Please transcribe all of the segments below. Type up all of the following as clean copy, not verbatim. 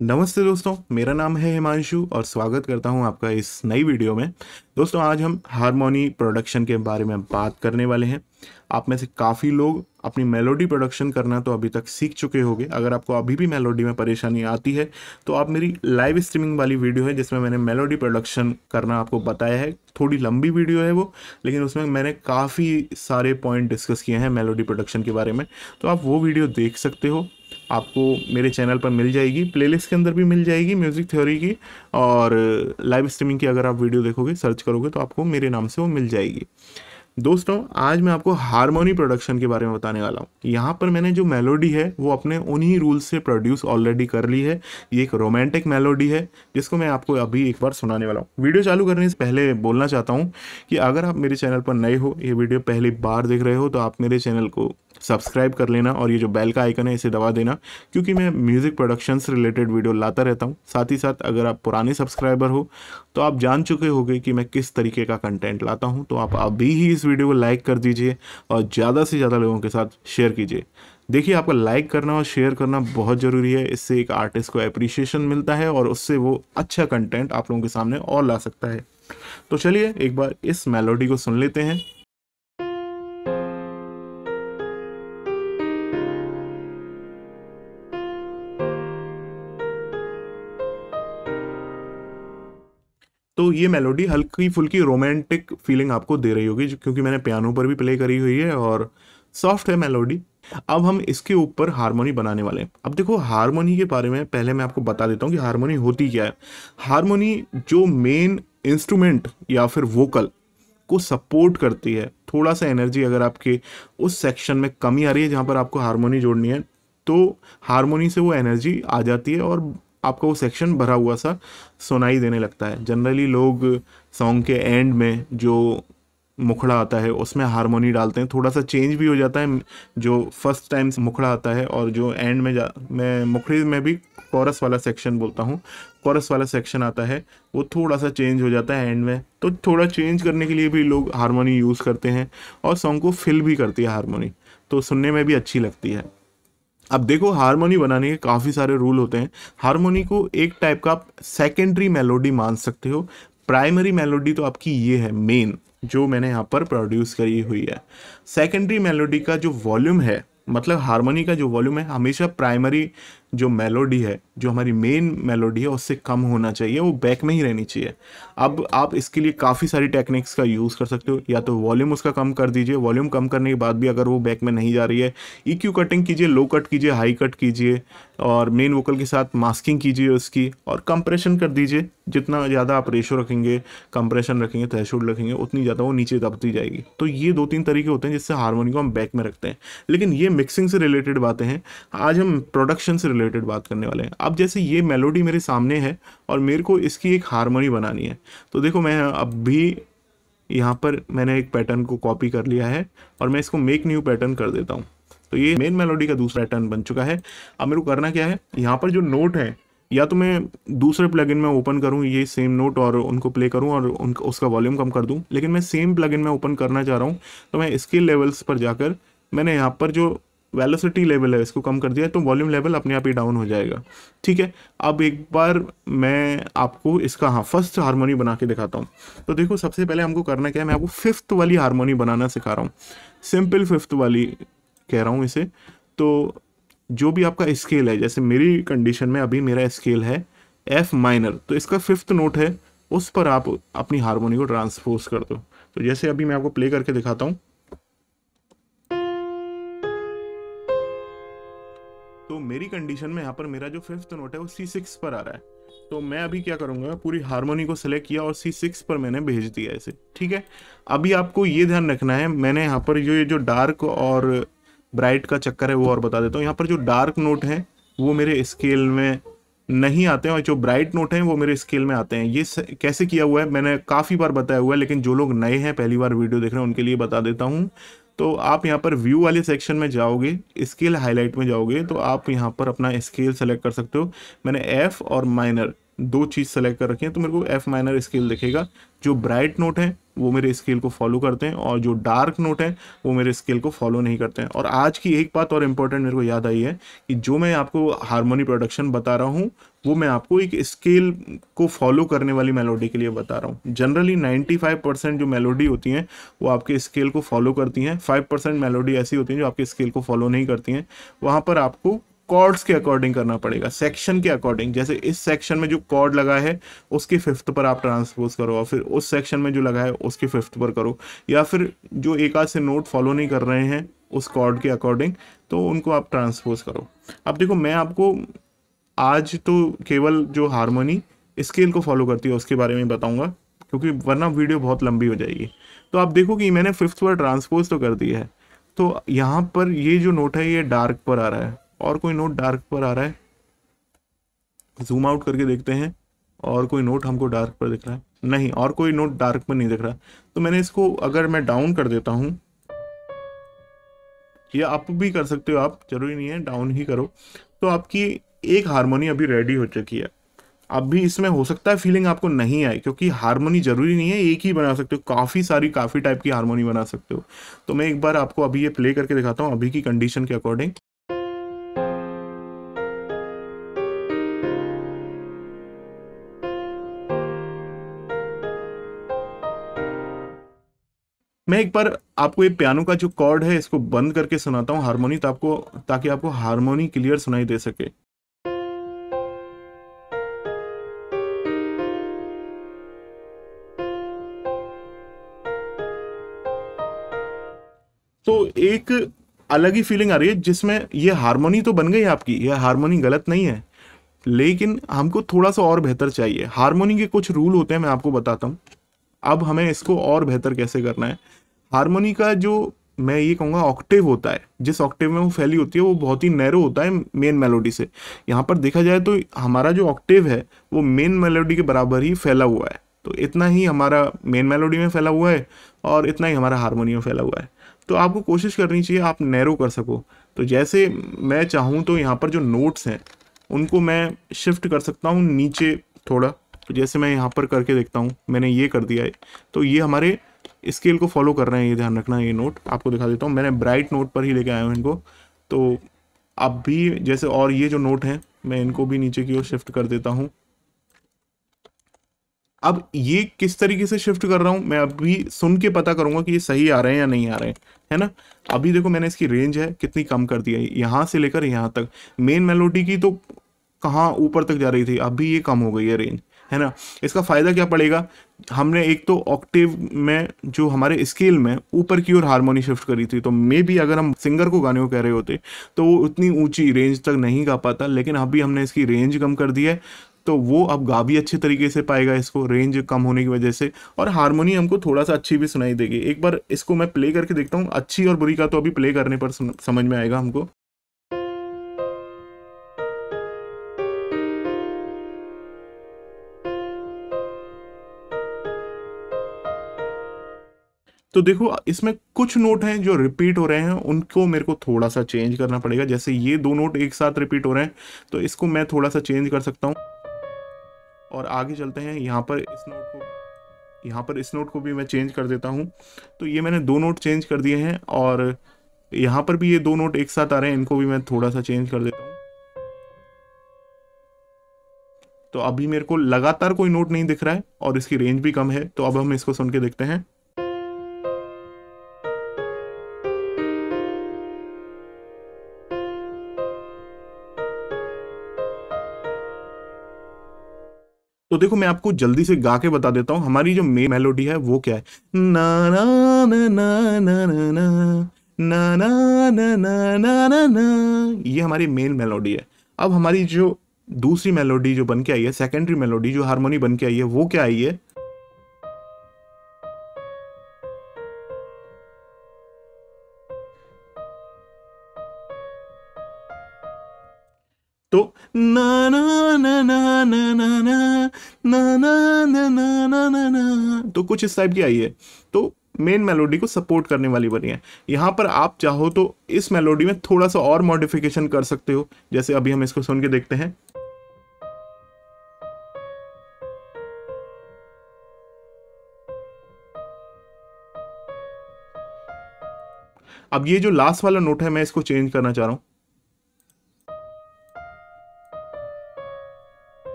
नमस्ते दोस्तों, मेरा नाम है हिमांशु और स्वागत करता हूं आपका इस नई वीडियो में। दोस्तों, आज हम हारमोनी प्रोडक्शन के बारे में बात करने वाले हैं। आप में से काफ़ी लोग अपनी मेलोडी प्रोडक्शन करना तो अभी तक सीख चुके होंगे। अगर आपको अभी भी मेलोडी में परेशानी आती है तो आप मेरी लाइव स्ट्रीमिंग वाली वीडियो है जिसमें मैंने मेलोडी प्रोडक्शन करना आपको बताया है। थोड़ी लंबी वीडियो है वो, लेकिन उसमें मैंने काफ़ी सारे पॉइंट डिस्कस किए हैं मेलोडी प्रोडक्शन के बारे में। तो आप वो वीडियो देख सकते हो, आपको मेरे चैनल पर मिल जाएगी, प्लेलिस्ट के अंदर भी मिल जाएगी म्यूज़िक थ्योरी की। और लाइव स्ट्रीमिंग की अगर आप वीडियो देखोगे, सर्च करोगे तो आपको मेरे नाम से वो मिल जाएगी। दोस्तों, आज मैं आपको हारमोनी प्रोडक्शन के बारे में बताने वाला हूँ। यहाँ पर मैंने जो मेलोडी है वो अपने उन्हीं रूल्स से प्रोड्यूस ऑलरेडी कर ली है। ये एक रोमांटिक मेलोडी है जिसको मैं आपको अभी एक बार सुनाने वाला हूँ। वीडियो चालू करने से पहले बोलना चाहता हूँ कि अगर आप मेरे चैनल पर नए हो, ये वीडियो पहली बार देख रहे हो, तो आप मेरे चैनल को सब्सक्राइब कर लेना और ये जो बेल का आइकन है इसे दबा देना, क्योंकि मैं म्यूज़िक प्रोडक्शन से रिलेटेड वीडियो लाता रहता हूँ। साथ ही साथ अगर आप पुराने सब्सक्राइबर हो तो आप जान चुके होंगे कि मैं किस तरीके का कंटेंट लाता हूँ। तो आप अभी ही इस वीडियो को लाइक कर दीजिए और ज़्यादा से ज़्यादा लोगों के साथ शेयर कीजिए। देखिए, आपका लाइक करना और शेयर करना बहुत ज़रूरी है। इससे एक आर्टिस्ट को अप्रिसिएशन मिलता है और उससे वो अच्छा कंटेंट आप लोगों के सामने और ला सकता है। तो चलिए एक बार इस मेलोडी को सुन लेते हैं। तो ये मेलोडी हल्की फुल्की रोमांटिक फीलिंग आपको दे रही होगी, क्योंकि मैंने पियानो पर भी प्ले करी हुई है और सॉफ्ट है मेलोडी। अब हम इसके ऊपर हारमोनी बनाने वाले हैं। अब देखो, हारमोनी के बारे में पहले मैं आपको बता देता हूँ कि हारमोनी होती क्या है। हारमोनी जो मेन इंस्ट्रूमेंट या फिर वोकल को सपोर्ट करती है। थोड़ा सा एनर्जी अगर आपके उस सेक्शन में कमी आ रही है जहाँ पर आपको हारमोनी जोड़नी है, तो हारमोनी से वो एनर्जी आ जाती है और आपका वो सेक्शन भरा हुआ सा सुनाई देने लगता है। जनरली लोग सॉन्ग के एंड में जो मुखड़ा आता है उसमें हारमोनी डालते हैं। थोड़ा सा चेंज भी हो जाता है, जो फर्स्ट टाइम मुखड़ा आता है और जो एंड में मैं मुखड़े में भी कोरस वाला सेक्शन बोलता हूँ, कोरस वाला सेक्शन आता है, वो थोड़ा सा चेंज हो जाता है एंड में। तो थोड़ा चेंज करने के लिए भी लोग हारमोनी यूज़ करते हैं और सॉन्ग को फिल भी करती है हारमोनी, तो सुनने में भी अच्छी लगती है। अब देखो, हारमोनी बनाने के काफ़ी सारे रूल होते हैं। हारमोनी को एक टाइप का आप सेकेंडरी मेलोडी मान सकते हो। प्राइमरी मेलोडी तो आपकी ये है मेन, जो मैंने यहाँ पर प्रोड्यूस करी हुई है। सेकेंडरी मेलोडी का जो वॉल्यूम है, मतलब हारमोनी का जो वॉल्यूम है, हमेशा प्राइमरी जो मेलोडी है, जो हमारी मेन मेलोडी है, उससे कम होना चाहिए, वो बैक में ही रहनी चाहिए। अब आप इसके लिए काफ़ी सारी टेक्निक्स का यूज़ कर सकते हो। या तो वॉल्यूम उसका कम कर दीजिए, वॉल्यूम कम करने के बाद भी अगर वो बैक में नहीं जा रही है, ईक्यू कटिंग कीजिए, लो कट कीजिए, हाई कट कीजिए और मेन वोकल के साथ मास्किंग कीजिए उसकी, और कंप्रेशन कर दीजिए। जितना ज़्यादा आप रेशो रखेंगे, कंप्रेशन रखेंगे, थ्रेशोल्ड रखेंगे, उतनी ज़्यादा वो नीचे दबती जाएगी। तो ये दो तीन तरीके होते हैं जिससे हारमोनी को हम बैक में रखते हैं। लेकिन ये मिक्सिंग से रिलेटेड बातें हैं, आज हम प्रोडक्शन से रिलेटेड बात करने वाले हैं। अब जैसे ये मेलोडी मेरे सामने है और मेरे को इसकी एक हारमोनी बनानी है, तो देखो मैं अब भी यहाँ पर मैंने एक पैटर्न को कॉपी कर लिया है और मैं इसको मेक न्यू पैटर्न कर देता हूँ। तो ये मेन मेलोडी का दूसरा पैटर्न बन चुका है। अब मेरे को करना क्या है, यहाँ पर जो नोट है, या तो मैं दूसरे प्लगइन में ओपन करूँ ये सेम नोट और उनको प्ले करूँ और उनका उसका वॉल्यूम कम कर दूँ, लेकिन मैं सेम प्लगइन में ओपन करना चाह रहा हूँ। तो मैं स्केल लेवल्स पर जाकर मैंने यहाँ पर जो वेलोसिटी लेवल है इसको कम कर दिया, तो वॉल्यूम लेवल अपने आप ही डाउन हो जाएगा। ठीक है, अब एक बार मैं आपको इसका फर्स्ट हारमोनी बना के दिखाता हूँ। तो देखो, सबसे पहले हमको करना क्या है, मैं आपको फिफ्थ वाली हारमोनी बनाना सिखा रहा हूँ। सिंपल फिफ्थ वाली कह रहा हूँ इसे। तो जो भी आपका स्केल है, जैसे मेरी कंडीशन में अभी मेरा स्केल है एफ माइनर, तो इसका फिफ्थ नोट है, उस पर आप अपनी हारमोनी को ट्रांसपोज कर दो। तो जैसे अभी मैं आपको प्ले करके दिखाता हूँ। तो मेरी कंडीशन में यहाँ पर मेरा जो फिफ्थ नोट है वो C6 पर आ रहा है। तो मैं अभी क्या करूँगा, पूरी हारमोनी को सेलेक्ट किया और C6 पर मैंने भेज दिया इसे। ठीक है, अभी आपको ये ध्यान रखना है, मैंने यहाँ पर ये जो डार्क और ब्राइट का चक्कर है वो और बता देता हूँ। यहाँ पर जो डार्क नोट हैं वो मेरे स्केल में नहीं आते हैं और जो ब्राइट नोट हैं वो मेरे स्केल में आते हैं। ये कैसे किया हुआ है मैंने काफ़ी बार बताया हुआ है, लेकिन जो लोग नए हैं, पहली बार वीडियो देख रहे हैं, उनके लिए बता देता हूँ। तो आप यहाँ पर व्यू वाले सेक्शन में जाओगे, स्केल हाईलाइट में जाओगे, तो आप यहाँ पर अपना स्केल सेलेक्ट कर सकते हो। मैंने एफ और माइनर दो चीज़ सेलेक्ट कर रखी है, तो मेरे को एफ माइनर स्केल दिखेगा। जो ब्राइट नोट है वो मेरे स्केल को फॉलो करते हैं, और जो डार्क नोट हैं वो मेरे स्केल को फॉलो नहीं करते हैं। और आज की एक बात और इम्पोर्टेंट मेरे को याद आई है कि जो मैं आपको हारमोनी प्रोडक्शन बता रहा हूँ वो मैं आपको एक स्केल को फॉलो करने वाली मेलोडी के लिए बता रहा हूँ। जनरली 95% जो मेलोडी होती हैं वो आपके स्केल को फॉलो करती हैं, 5% मेलोडी ऐसी होती हैं जो आपके स्केल को फॉलो नहीं करती हैं। वहाँ पर आपको कॉर्ड्स के अकॉर्डिंग करना पड़ेगा, सेक्शन के अकॉर्डिंग। जैसे इस सेक्शन में जो कॉर्ड लगा है उसके फिफ्थ पर आप ट्रांसपोज करो, और फिर उस सेक्शन में जो लगा है उसके फिफ्थ पर करो, या फिर जो एक आध से नोट फॉलो नहीं कर रहे हैं उस कॉर्ड के अकॉर्डिंग तो उनको आप ट्रांसपोज करो। अब देखो मैं आपको आज तो केवल जो हारमोनी स्केल को फॉलो करती है उसके बारे में बताऊंगा, क्योंकि वरना वीडियो बहुत लंबी हो जाएगी। तो आप देखो कि मैंने फिफ्थ पर ट्रांसपोज तो कर दिया है, तो यहाँ पर ये जो नोट है ये डार्क पर आ रहा है, और कोई नोट डार्क पर आ रहा है, जूम आउट करके देखते हैं, और कोई नोट हमको डार्क पर दिख रहा है नहीं, और कोई नोट डार्क पर नहीं दिख रहा। तो मैंने इसको अगर मैं डाउन कर देता हूँ, या अप भी कर सकते हो आप, जरूरी नहीं है डाउन ही करो, तो आपकी एक हारमोनी अभी रेडी हो चुकी है। अब भी इसमें हो सकता है फीलिंग आपको नहीं आए, क्योंकि हारमोनी जरूरी नहीं है एक ही बना सकते हो, काफ़ी सारी काफ़ी टाइप की हारमोनी बना सकते हो। तो मैं एक बार आपको अभी ये प्ले करके दिखाता हूँ अभी की कंडीशन के अकॉर्डिंग। मैं एक बार आपको ये पियानो का जो कॉर्ड है इसको बंद करके सुनाता हूँ हारमोनी, तो आपको, ताकि आपको हारमोनी क्लियर सुनाई दे सके। तो एक अलग ही फीलिंग आ रही है, जिसमें ये हारमोनी तो बन गई आपकी, ये हारमोनी गलत नहीं है, लेकिन हमको थोड़ा सा और बेहतर चाहिए। हारमोनी के कुछ रूल होते हैं, मैं आपको बताता हूँ। अब हमें इसको और बेहतर कैसे करना है। हारमोनी का जो मैं ये कहूँगा ऑक्टेव होता है, जिस ऑक्टेव में वो फैली होती है वो बहुत ही नैरो होता है मेन मेलोडी से। यहाँ पर देखा जाए तो हमारा जो ऑक्टेव है वो मेन मेलोडी के बराबर ही फैला हुआ है, तो इतना ही हमारा मेन मेलोडी में फैला हुआ है और इतना ही हमारा हारमोनी में फैला हुआ है। तो आपको कोशिश करनी चाहिए आप नैरो कर सको। तो जैसे मैं चाहूँ तो यहाँ पर जो नोट्स हैं उनको मैं शिफ्ट कर सकता हूँ नीचे थोड़ा। तो जैसे मैं यहाँ पर करके देखता हूँ, मैंने ये कर दिया है, तो ये हमारे स्केल को फॉलो कर रहे हैं, ये ध्यान रखना। ये नोट आपको दिखा देता हूँ, मैंने ब्राइट नोट पर ही लेके आया हूँ इनको। तो अब भी जैसे, और ये जो नोट हैं मैं इनको भी नीचे की ओर शिफ्ट कर देता हूँ। अब ये किस तरीके से शिफ्ट कर रहा हूँ मैं अभी सुन के पता करूंगा कि ये सही आ रहे हैं या नहीं आ रहे हैं, है ना। अभी देखो मैंने इसकी रेंज है कितनी कम कर दी है, यहाँ से लेकर यहाँ तक। मेन मेलोडी की तो कहाँ ऊपर तक जा रही थी, अभी ये कम हो गई है रेंज, है ना। इसका फायदा क्या पड़ेगा, हमने एक तो ऑक्टेव में जो हमारे स्केल में ऊपर की ओर हारमोनी शिफ्ट करी थी, तो मे भी अगर हम सिंगर को गाने को कह रहे होते तो वो उतनी ऊंची रेंज तक नहीं गा पाता, लेकिन अभी हमने इसकी रेंज कम कर दी है, तो वो अब गा भी अच्छे तरीके से पाएगा इसको, रेंज कम होने की वजह से। और हारमोनी हमको थोड़ा सा अच्छी भी सुनाई देगी। एक बार इसको मैं प्ले करके देखता हूँ, अच्छी और बुरी का तो अभी प्ले करने पर समझ में आएगा हमको। तो देखो इसमें कुछ नोट हैं जो रिपीट हो रहे हैं, उनको मेरे को थोड़ा सा चेंज करना पड़ेगा। जैसे ये दो नोट एक साथ रिपीट हो रहे हैं, तो इसको मैं थोड़ा सा चेंज कर सकता हूँ। और आगे चलते हैं, यहाँ पर इस नोट को भी मैं चेंज कर देता हूँ। तो ये मैंने दो नोट चेंज कर दिए हैं, और यहाँ पर भी ये दो नोट एक साथ आ रहे हैं, इनको भी मैं थोड़ा सा चेंज कर देता हूँ। तो अभी मेरे को लगातार कोई नोट नहीं दिख रहा है और इसकी रेंज भी कम है, तो अब हम इसको सुन के देखते हैं। तो देखो मैं आपको जल्दी से गा के बता देता हूँ हमारी जो मेन मेलोडी है वो क्या है। ना ना ना ना ना ना ना ना ना ना ना ना ना ना, ये हमारी मेन मेलोडी है। अब हमारी जो दूसरी मेलोडी जो बन के आई है, सेकेंडरी मेलोडी जो हारमोनी बन के आई है, वो क्या आई है। तो ना ना ना ना ना ना ना ना ना ना ना ना ना ना, तो कुछ इस टाइप की आई है। तो मेन मेलोडी को सपोर्ट करने वाली बनी है। यहाँ पर आप चाहो तो इस मेलोडी में थोड़ा सा और मॉडिफिकेशन कर सकते हो, जैसे अभी हम इसको सुन के देखते हैं। अब ये जो लास्ट वाला नोट है मैं इसको चेंज करना चाह रहा हूं।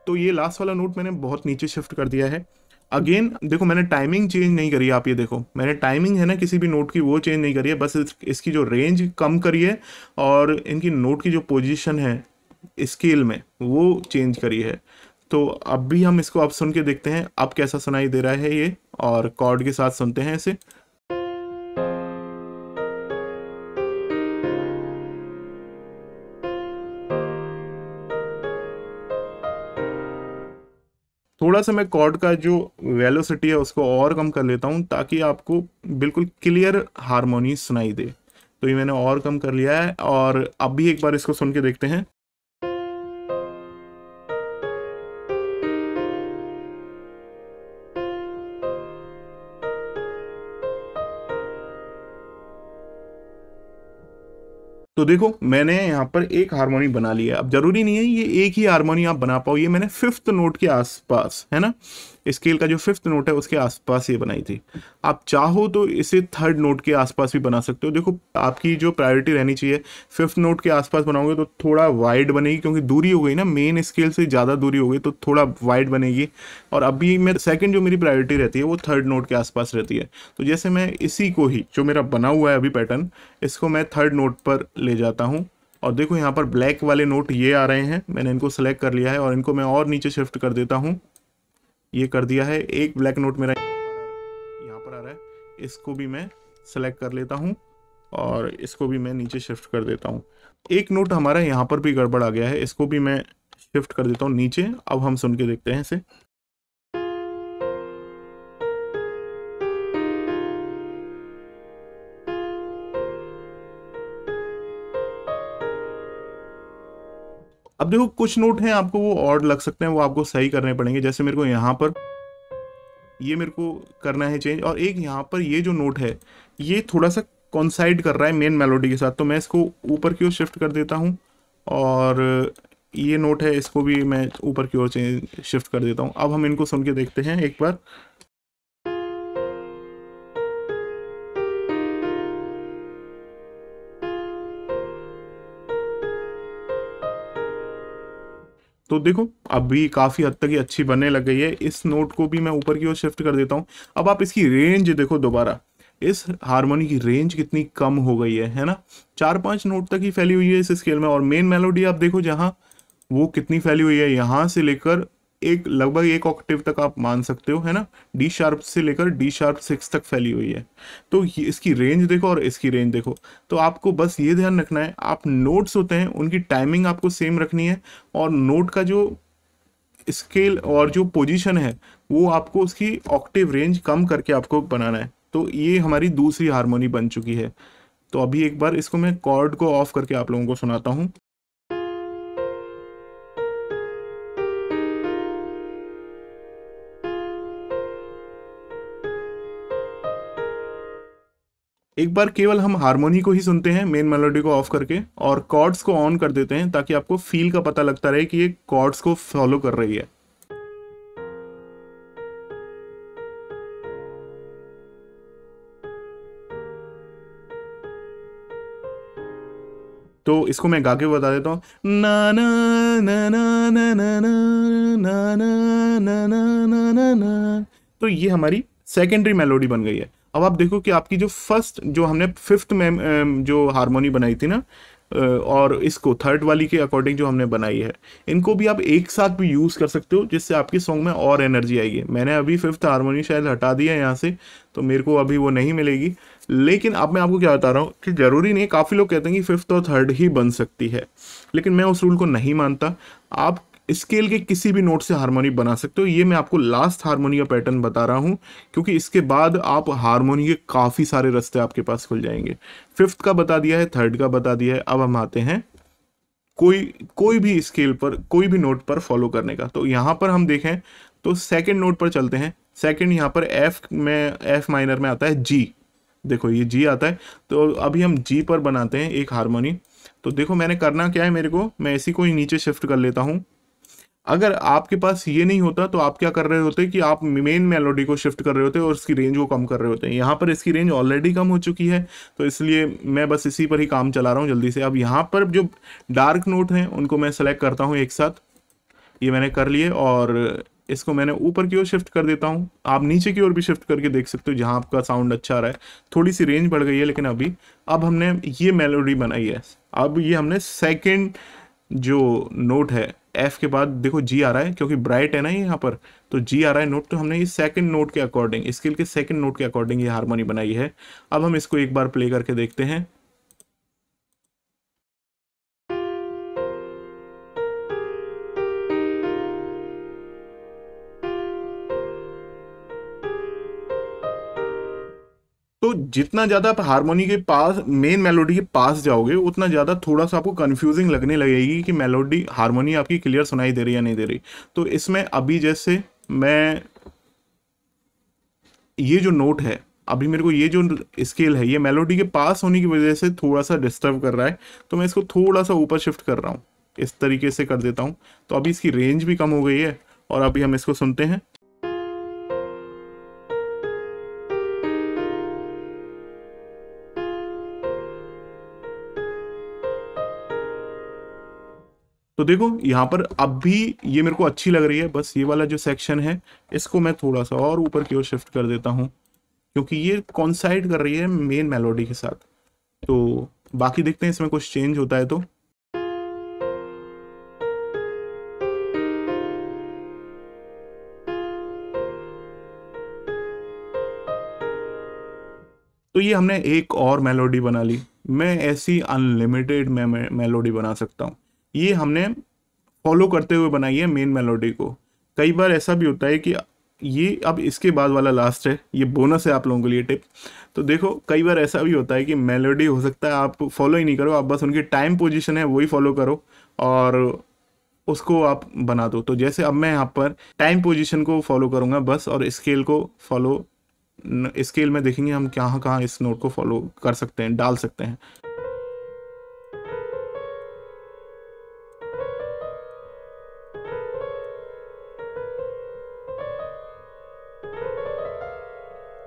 तो ये लास्ट वाला नोट मैंने बहुत नीचे शिफ्ट कर दिया है। अगेन देखो मैंने टाइमिंग चेंज नहीं करी है, आप ये देखो मैंने टाइमिंग है ना किसी भी नोट की वो चेंज नहीं करी है, बस इसकी जो रेंज कम करी है और इनकी नोट की जो पोजीशन है स्केल में वो चेंज करी है। तो अब भी हम इसको अब सुन के देखते हैं अब कैसा सुनाई दे रहा है ये, और कॉर्ड के साथ सुनते हैं इसे। थोड़ा सा मैं कॉर्ड का जो वेलोसिटी है उसको और कम कर लेता हूँ ताकि आपको बिल्कुल क्लियर हारमोनी सुनाई दे। तो ये मैंने और कम कर लिया है, और अब भी एक बार इसको सुन के देखते हैं। तो देखो मैंने यहाँ पर एक हारमोनी बना लिया है। अब जरूरी नहीं है ये एक ही हारमोनी आप बना पाओ, ये मैंने फिफ्थ नोट के आसपास, है ना, स्केल का जो फिफ्थ नोट है उसके आसपास ये बनाई थी। आप चाहो तो इसे थर्ड नोट के आसपास भी बना सकते हो। देखो आपकी जो प्रायोरिटी रहनी चाहिए, फिफ्थ नोट के आसपास बनाओगे तो थोड़ा वाइड बनेगी, क्योंकि दूरी हो गई ना, मेन स्केल से ज़्यादा दूरी हो गई तो थोड़ा वाइड बनेगी। और अभी मैं सेकंड जो मेरी प्रायोरिटी रहती है वो थर्ड नोट के आसपास रहती है। तो जैसे मैं इसी को ही जो मेरा बना हुआ है अभी पैटर्न, इसको मैं थर्ड नोट पर ले जाता हूँ। और देखो यहाँ पर ब्लैक वाले नोट ये आ रहे हैं, मैंने इनको सेलेक्ट कर लिया है और इनको मैं और नीचे शिफ्ट कर देता हूँ। ये कर दिया है। एक ब्लैक नोट मेरा यहाँ पर आ रहा है, इसको भी मैं सेलेक्ट कर लेता हूँ और इसको भी मैं नीचे शिफ्ट कर देता हूँ। एक नोट हमारा यहाँ पर भी गड़बड़ आ गया है, इसको भी मैं शिफ्ट कर देता हूँ नीचे। अब हम सुन के देखते हैं इसे। अब देखो कुछ नोट हैं आपको वो ऑड लग सकते हैं, वो आपको सही करने पड़ेंगे। जैसे मेरे को यहाँ पर ये मेरे को करना है चेंज, और एक यहाँ पर ये जो नोट है ये थोड़ा सा कॉन्साइड कर रहा है मेन मेलोडी के साथ, तो मैं इसको ऊपर की ओर शिफ्ट कर देता हूँ। और ये नोट है इसको भी मैं ऊपर की ओर चेंज शिफ्ट कर देता हूँ। अब हम इनको सुन के देखते हैं एक बार। तो देखो अभी काफ़ी हद तक ये अच्छी बनने लग गई है। इस नोट को भी मैं ऊपर की ओर शिफ्ट कर देता हूँ। अब आप इसकी रेंज देखो दोबारा, इस हारमोनी की रेंज कितनी कम हो गई है ना, 4-5 नोट तक ही फैली हुई है इस स्केल में। और मेन मेलोडी आप देखो जहाँ वो कितनी फैली हुई है, यहाँ से लेकर एक लगभग एक ऑक्टेव तक आप मान सकते हो, है ना, डी शार्प से लेकर डी शार्प 6 तक फैली हुई है। तो इसकी रेंज देखो और इसकी रेंज देखो। तो आपको बस ये ध्यान रखना है, आप नोट्स होते हैं उनकी टाइमिंग आपको सेम रखनी है, और नोट का जो स्केल और जो पोजीशन है वो आपको उसकी ऑक्टेव रेंज कम करके आपको बनाना है। तो ये हमारी दूसरी हारमोनी बन चुकी है। तो अभी एक बार इसको मैं कॉर्ड को ऑफ करके आप लोगों को सुनाता हूँ। एक बार केवल हम हारमोनी को ही सुनते हैं मेन मेलोडी को ऑफ करके, और कॉर्ड्स को ऑन कर देते हैं ताकि आपको फील का पता लगता रहे कि ये कॉर्ड्स को फॉलो कर रही है। तो इसको मैं गा के बता देता हूँ। ना ना ना ना ना ना ना ना ना ना ना ना ना। तो ये हमारी सेकेंडरी मेलोडी बन गई है। अब आप देखो कि आपकी जो फर्स्ट जो हमने फिफ्थ में जो हारमोनी बनाई थी ना, और इसको थर्ड वाली के अकॉर्डिंग जो हमने बनाई है, इनको भी आप एक साथ भी यूज़ कर सकते हो जिससे आपकी सॉन्ग में और एनर्जी आएगी। मैंने अभी फिफ्थ हारमोनी शायद हटा दिया है यहाँ से, तो मेरे को अभी वो नहीं मिलेगी। लेकिन अब मैं आपको क्या बता रहा हूँ कि ज़रूरी नहीं, काफ़ी लोग कहते हैं कि फिफ्थ और थर्ड ही बन सकती है, लेकिन मैं उस रूल को नहीं मानता। आप स्केल के किसी भी नोट से हारमोनी बना सकते हो। ये मैं आपको लास्ट हारमोनी का पैटर्न बता रहा हूँ, क्योंकि इसके बाद आप हारमोनी के काफ़ी सारे रास्ते आपके पास खुल जाएंगे। फिफ्थ का बता दिया है, थर्ड का बता दिया है, अब हम आते हैं कोई कोई भी स्केल पर कोई भी नोट पर फॉलो करने का। तो यहाँ पर हम देखें तो सेकंड नोट पर चलते हैं। सेकंड यहाँ पर एफ माइनर में आता है जी, देखो ये जी आता है। तो अभी हम जी पर बनाते हैं एक हारमोनी। तो देखो मैंने करना क्या है, मैं इसी को ही नीचे शिफ्ट कर लेता हूँ। अगर आपके पास ये नहीं होता तो आप क्या कर रहे होते कि आप मेन मेलोडी को शिफ्ट कर रहे होते और उसकी रेंज को कम कर रहे होते हैं। यहाँ पर इसकी रेंज ऑलरेडी कम हो चुकी है, तो इसलिए मैं बस इसी पर ही काम चला रहा हूँ जल्दी से। अब यहाँ पर जो डार्क नोट हैं उनको मैं सेलेक्ट करता हूँ एक साथ, ये मैंने कर लिए, और इसको मैंने ऊपर की ओर शिफ्ट कर देता हूँ। आप नीचे की ओर भी शिफ्ट करके देख सकते हो जहाँ आपका साउंड अच्छा आ रहा है। थोड़ी सी रेंज बढ़ गई है, लेकिन अब हमने ये मेलोडी बनाई है। अब ये हमने सेकंड जो नोट है एफ के बाद देखो जी आ रहा है, क्योंकि ब्राइट है ना ये यहाँ पर, तो जी आ रहा है नोट, तो हमने ये सेकंड नोट के अकॉर्डिंग, स्केल के सेकंड नोट के अकॉर्डिंग ये हारमोनी बनाई है। अब हम इसको एक बार प्ले करके देखते हैं। तो जितना ज्यादा आप हारमोनी के पास, मेन मेलोडी के पास जाओगे, उतना ज्यादा थोड़ा सा आपको कंफ्यूजिंग लगने लगेगी कि मेलोडी, हारमोनी आपकी क्लियर सुनाई दे रही है या नहीं दे रही। तो इसमें अभी जैसे मैं ये जो नोट है, अभी मेरे को ये जो स्केल है ये मेलोडी के पास होने की वजह से थोड़ा सा डिस्टर्ब कर रहा है, तो मैं इसको थोड़ा सा ऊपर शिफ्ट कर रहा हूँ, इस तरीके से कर देता हूँ। तो अभी इसकी रेंज भी कम हो गई है, और अभी हम इसको सुनते हैं। तो देखो यहाँ पर अब भी ये मेरे को अच्छी लग रही है। बस ये वाला जो सेक्शन है इसको मैं थोड़ा सा और ऊपर की ओर शिफ्ट कर देता हूँ, क्योंकि ये कॉन्साइड कर रही है मेन मेलोडी के साथ। तो बाकी देखते हैं इसमें कुछ चेंज होता है। तो ये हमने एक और मेलोडी बना ली। मैं ऐसी अनलिमिटेड मेलोडी बना सकता हूँ। ये हमने फॉलो करते हुए बनाई है मेन मेलोडी को। कई बार ऐसा भी होता है कि ये, अब इसके बाद वाला लास्ट है, ये बोनस है आप लोगों के लिए टिप। तो देखो कई बार ऐसा भी होता है कि मेलोडी हो सकता है आप फॉलो ही नहीं करो, आप बस उनकी टाइम पोजीशन है वही फॉलो करो और उसको आप बना दो। तो जैसे अब मैं यहाँ पर टाइम पोजीशन को फॉलो करूँगा बस, और स्केल को फॉलो, स्केल में देखेंगे हम कहाँ कहाँ इस नोट को फॉलो कर सकते हैं, डाल सकते हैं।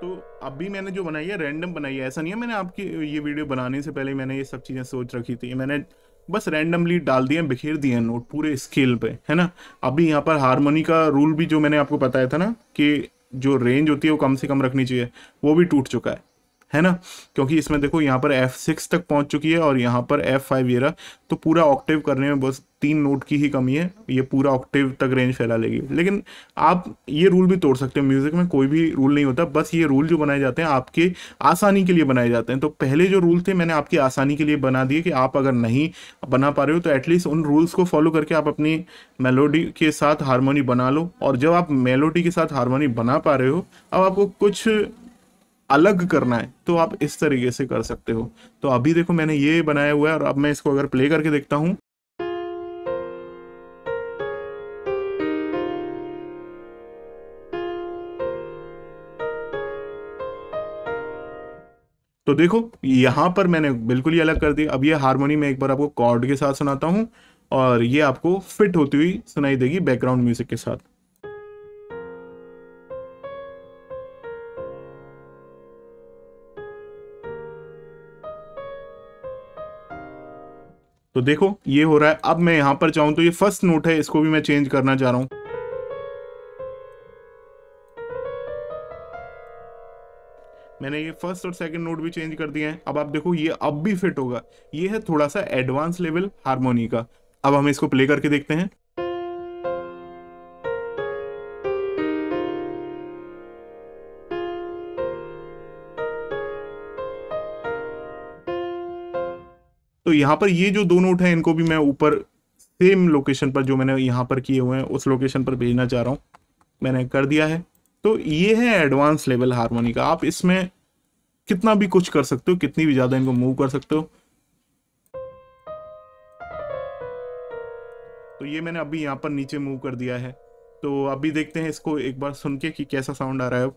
तो अभी मैंने जो बनाई है रैंडम बनाई है, ऐसा नहीं है मैंने आपकी ये वीडियो बनाने से पहले मैंने ये सब चीज़ें सोच रखी थी। मैंने बस रैंडमली डाल दिए, बिखेर दिए हैं नोट पूरे स्केल पे, है ना। अभी यहाँ पर हारमोनी का रूल भी जो मैंने आपको बताया था ना कि जो रेंज होती है वो कम से कम रखनी चाहिए, वो भी टूट चुका है ना। क्योंकि इसमें देखो यहाँ पर F6 तक पहुंच चुकी है और यहाँ पर F5 ये रहा। तो पूरा ऑक्टेव करने में बस 3 नोट की ही कमी है, ये पूरा ऑक्टेव तक रेंज फैला लेगी। लेकिन आप ये रूल भी तोड़ सकते हो, म्यूजिक में कोई भी रूल नहीं होता, बस ये रूल जो बनाए जाते हैं आपके आसानी के लिए बनाए जाते हैं। तो पहले जो रूल थे मैंने आपकी आसानी के लिए बना दिए कि आप अगर नहीं बना पा रहे हो तो एटलीस्ट उन रूल्स को फॉलो करके आप अपनी मेलोडी के साथ हारमोनी बना लो। और जब आप मेलोडी के साथ हारमोनी बना पा रहे हो, अब आपको कुछ अलग करना है तो आप इस तरीके से कर सकते हो। तो अभी देखो मैंने ये बनाया हुआ है, और अब मैं इसको अगर प्ले करके देखता हूं, तो देखो यहां पर मैंने बिल्कुल ही अलग कर दिया। अब ये हारमोनी में एक बार आपको कॉर्ड के साथ सुनाता हूं, और ये आपको फिट होती हुई सुनाई देगी बैकग्राउंड म्यूजिक के साथ। तो देखो ये हो रहा है। अब मैं यहां पर चाहूं तो ये फर्स्ट नोट है, इसको भी मैं चेंज करना चाह रहा हूं। मैंने ये फर्स्ट और सेकंड नोट भी चेंज कर दिए हैं। अब आप देखो ये अब भी फिट होगा। ये है थोड़ा सा एडवांस लेवल हारमोनी का। अब हम इसको प्ले करके देखते हैं। तो यहाँ पर ये जो 2 नोट हैं इनको भी मैं ऊपर सेम लोकेशन पर जो मैंने यहाँ पर किए हुए हैं उस लोकेशन पर भेजना चाह रहा हूँ, मैंने कर दिया है। तो ये है एडवांस लेवल हारमोनी का। आप इसमें कितना भी कुछ कर सकते हो, कितनी भी ज्यादा इनको मूव कर सकते हो। तो ये मैंने अभी यहाँ पर नीचे मूव कर दिया है। तो अभी देखते हैं इसको एक बार सुन के कि कैसा साउंड आ रहा है अब।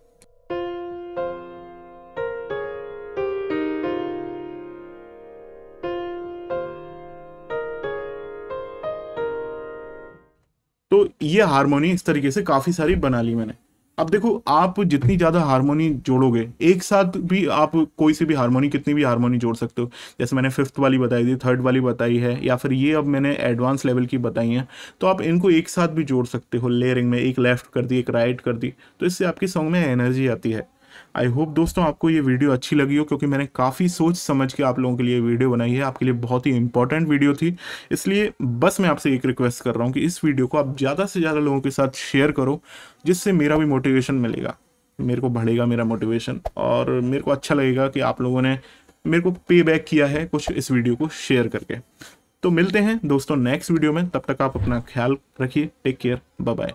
तो ये हारमोनी इस तरीके से काफ़ी सारी बना ली मैंने। अब देखो, आप जितनी ज़्यादा हारमोनी जोड़ोगे, एक साथ भी आप कोई सी भी हारमोनी, कितनी भी हारमोनी जोड़ सकते हो। जैसे मैंने फिफ्थ वाली बताई थी, थर्ड वाली बताई है, या फिर ये अब मैंने एडवांस लेवल की बताई हैं, तो आप इनको एक साथ भी जोड़ सकते हो लेयरिंग में, एक लेफ्ट कर दी, एक राइट कर दी, तो इससे आपकी सॉन्ग में एनर्जी आती है। आई होप दोस्तों आपको ये वीडियो अच्छी लगी हो, क्योंकि मैंने काफ़ी सोच समझ के आप लोगों के लिए वीडियो बनाई है, आपके लिए बहुत ही इंपॉर्टेंट वीडियो थी। इसलिए बस मैं आपसे एक रिक्वेस्ट कर रहा हूँ कि इस वीडियो को आप ज़्यादा से ज़्यादा लोगों के साथ शेयर करो, जिससे मेरा भी मोटिवेशन मिलेगा, मेरे को बढ़ेगा मेरा मोटिवेशन, और मेरे को अच्छा लगेगा कि आप लोगों ने मेरे को पे बैक किया है कुछ इस वीडियो को शेयर करके। तो मिलते हैं दोस्तों नेक्स्ट वीडियो में, तब तक आप अपना ख्याल रखिए, टेक केयर, बाय बाय।